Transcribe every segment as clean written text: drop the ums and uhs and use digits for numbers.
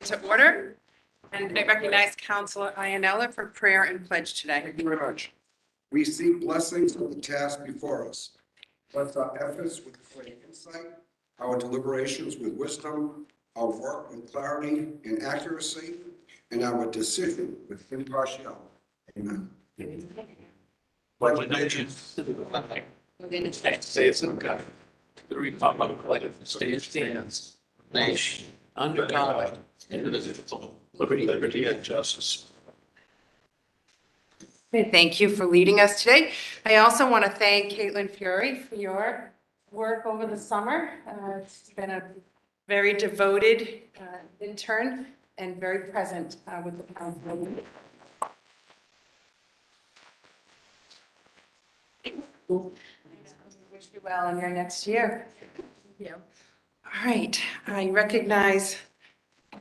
to order. And I recognize Councilor Iannella for prayer and pledge today. Thank you very much. We seek blessings of the task before us. Bless our efforts with great insight, our deliberations with wisdom, our work with clarity and accuracy, and our decision with impartiality. Amen. Pledge allegiance to the flag of the United States of America, to the republic for which it stands, nation, under God, indivisible, with liberty and justice. Okay, thank you for leading us today. I also want to thank Caitlin Fury for your work over the summer. It's been a very devoted intern and very present with the council. Wish you well in your next year. Yeah. All right, I recognize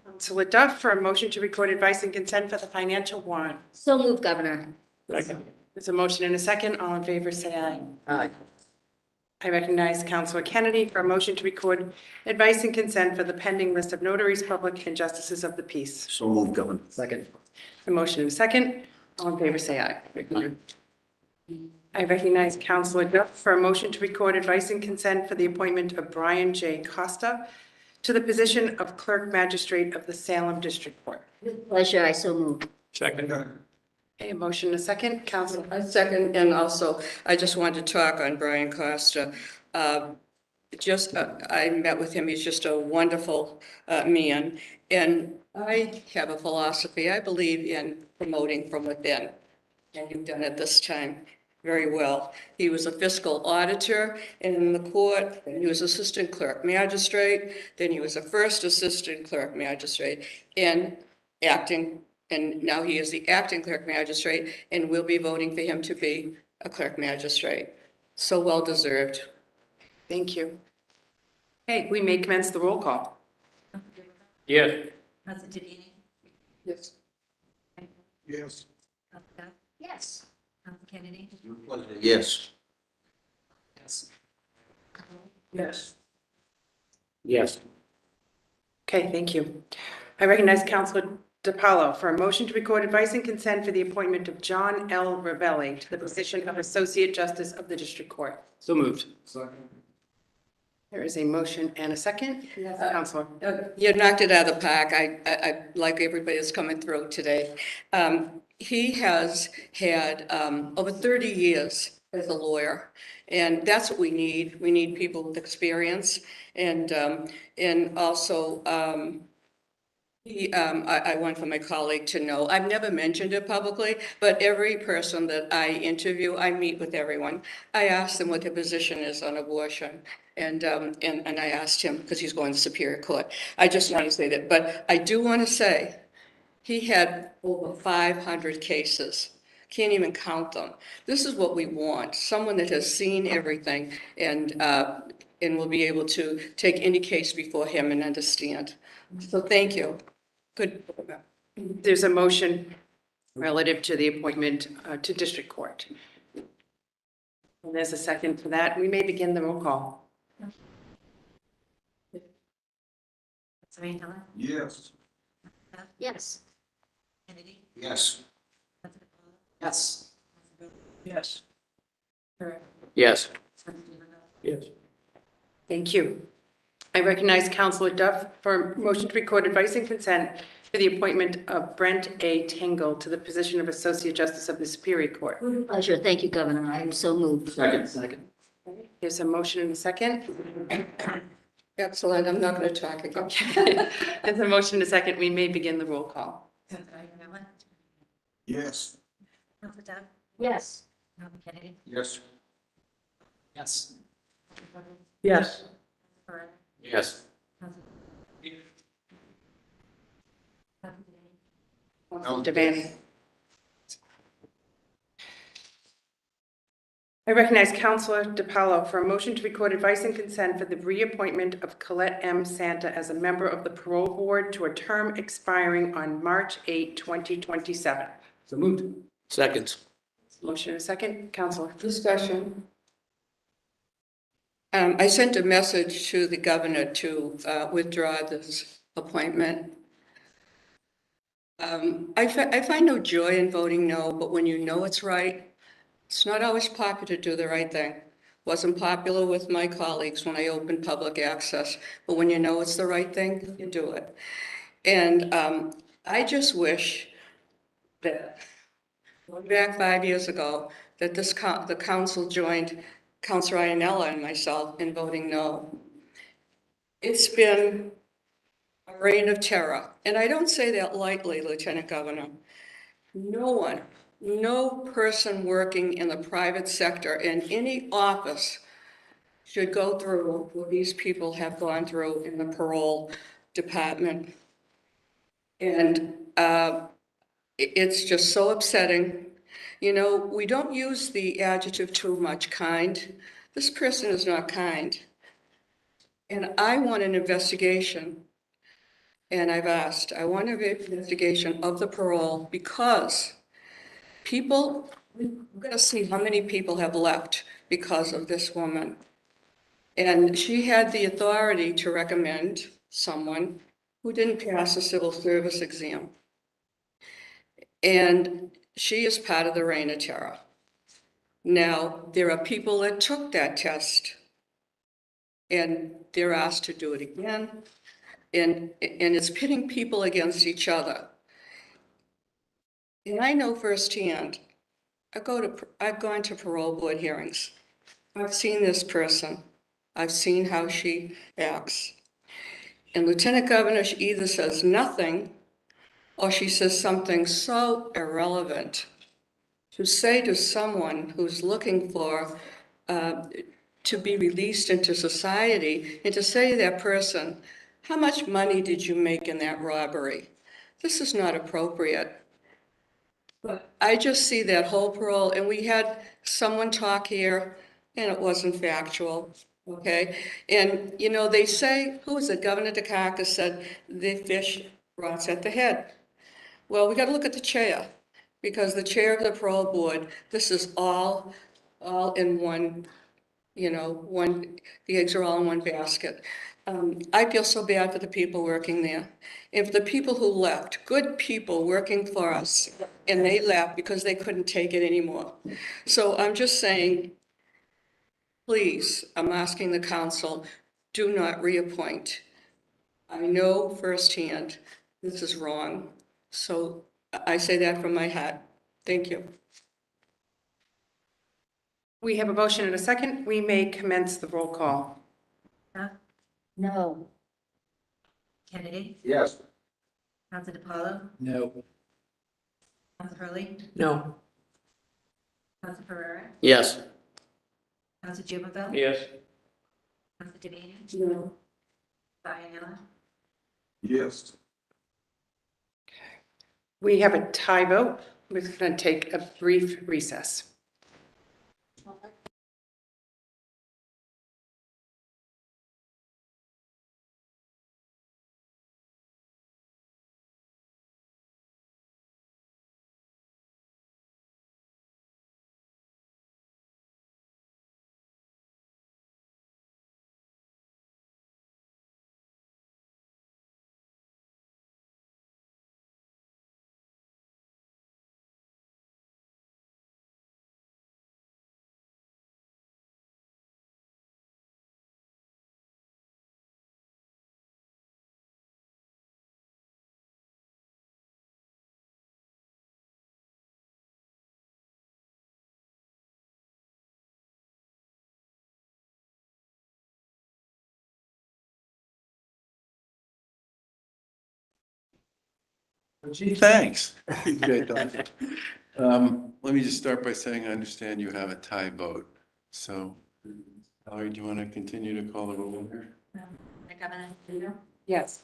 Councilor Duff for a motion to record advice and consent for the financial warrant. So move, Governor. Second. There's a motion and a second. All in favor, say aye. Aye. I recognize Councilor Kennedy for a motion to record advice and consent for the pending list of notaries, public, and justices of the peace. So moved, Governor. Second. A motion and a second. All in favor, say aye. I recognize Councilor Duff for a motion to record advice and consent for the appointment of Brian J. Costa to the position of Clerk-Magistrate of the Salem District Court. With pleasure, I so move. Second. Okay, a motion and a second. Councilor. I second, and also, I just wanted to talk on Brian Costa. I met with him, he's just a wonderful man, and I have a philosophy, I believe in promoting from within, and you've done it this time very well. He was a fiscal auditor in the court, and he was assistant clerk magistrate, then he was a first assistant clerk magistrate, and now he is the acting clerk magistrate, and we'll be voting for him to be a clerk magistrate. So well deserved. Thank you. Okay, we may commence the roll call. Yes. Councilor Tedini? Yes. Yes. Councilor Duff? Yes. Councilor Kennedy? Yes. Yes. Yes. Okay, thank you. I recognize Councilor DiPaolo for a motion to record advice and consent for the appointment of John L. Revelli to the position of Associate Justice of the District Court. So moved. Second. There is a motion and a second. Yes, Councilor. You knocked it out of the park. I like everybody that's coming through today. He has had over 30 years as a lawyer, and that's what we need. We need people with experience, and also I want for my colleague to know, I've never mentioned it publicly, but every person that I interview, I meet with everyone. I ask them what their position is on abortion. And I asked him, because he's going to Superior Court. I just want to say that, but I do want to say, he had over 500 cases. Can't even count them. This is what we want, someone that has seen everything and will be able to take any case before him and understand. So thank you. Good. There's a motion relative to the appointment to District Court. And there's a second for that. We may begin the roll call. Councilor Iannella? Yes. Duff? Yes. Kennedy? Yes. Councilor DiPaolo? Yes. Yes. Yes. Councilor Tedini? Yes. Thank you. I recognize Councilor Duff for a motion to record advice and consent for the appointment of Brent A. Tingle to the position of Associate Justice of the Superior Court. With pleasure, thank you, Governor, I am so moved. Second. There's a motion and a second. Excellent. I'm not going to talk again. There's a motion and a second. We may begin the roll call. Councilor Iannella? Yes. Councilor Duff? Yes. Councilor Kennedy? Yes. Yes. Yes. Councilor Yes. Devaney. I recognize Councilor DiPaolo for a motion to record advice and consent for the reappointment of Colette M. Santa as a member of the Parole Board to a term expiring on March 8, 2027. So moved. Second. Motion and a second. Councilor. Discussion. I sent a message to the governor to withdraw this appointment. I find no joy in voting no, but when you know it's right, it's not always popular to do the right thing. Wasn't popular with my colleagues when I opened public access, but when you know it's the right thing, you do it. And I just wish that, going back 5 years ago, that the council joined Councilor Iannella and myself in voting no. It's been a reign of terror, and I don't say that lightly, Lieutenant Governor. No one, no person working in the private sector in any office should go through what these people have gone through in the parole department. And it's just so upsetting. You know, we don't use the adjective too much, kind. This person is not kind. And I want an investigation. And I've asked, I want an investigation of the parole because people, we're going to see how many people have left because of this woman. And she had the authority to recommend someone who didn't pass the civil service exam. And she is part of the reign of terror. Now, there are people that took that test and they're asked to do it again. And it's pitting people against each other. And I know firsthand, I've gone to parole board hearings. I've seen this person. I've seen how she acts. And Lieutenant Governor, she either says nothing or she says something so irrelevant. To say to someone who's looking for to be released into society and to say to that person, how much money did you make in that robbery? This is not appropriate. But I just see that whole parole, and we had someone talk here, and it wasn't factual, okay? And, you know, they say, who was it? Governor Dukakis said, the fish rots at the head. Well, we got to look at the chair, because the chair of the parole board, this is all in one, you know, the eggs are all in one basket. I feel so bad for the people working there. If the people who left, good people working for us, and they left because they couldn't take it anymore. So I'm just saying, please, I'm asking the council, do not reappoint. I know firsthand this is wrong. So I say that from my heart. Thank you. We have a motion and a second. We may commence the roll call. Duff, No. Kennedy, Yes. Council DePaulo, No. Council Hurley, No. Council Pereira, Yes. Council Jubinville, Yes. Council Devine, No. Iannella. Yes. We have a tie vote. We're going to take a brief recess. Gee, thanks. Great, Don. Let me just start by saying I understand you have a tie vote. So, Valerie, do you want to continue to call the roll here? Governor, Yes.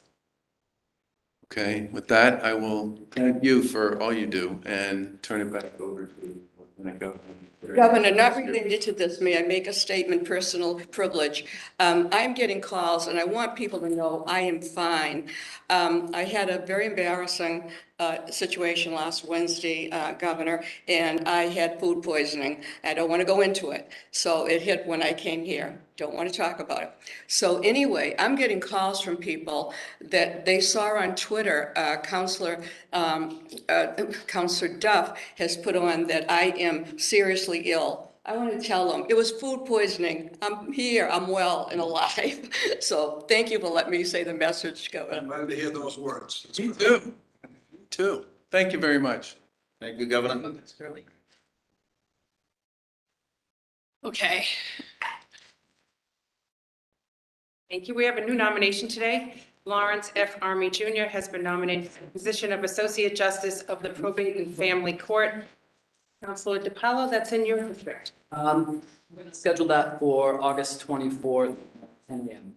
Okay, with that, I will thank you for all you do and turn it back over to Lieutenant Governor. Governor, not related to this, may I make a statement, personal privilege? I'm getting calls and I want people to know I am fine. I had a very embarrassing situation last Wednesday, Governor, and I had food poisoning. I don't want to go into it. So it hit when I came here. don't want to talk about it. So anyway, I'm getting calls from people that they saw on Twitter, Counselor Duff has put on that I am seriously ill. I want to tell them, it was food poisoning. I'm here, I'm well and alive. So thank you for letting me say the message, I'm Governor. glad to hear those words. Me too. Me too. Thank you very much. Thank you, Governor. Okay. Thank you. We have a new nomination today. Lawrence F. Army Jr. has been nominated for the position of Associate Justice of the Probate and Family Court. Counselor DiPaolo, that's in your district. We're gonna schedule that for August 24th, 10 a.m.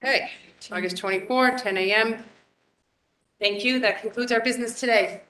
Okay, August 24, 10 a.m. Thank you. That concludes our business today.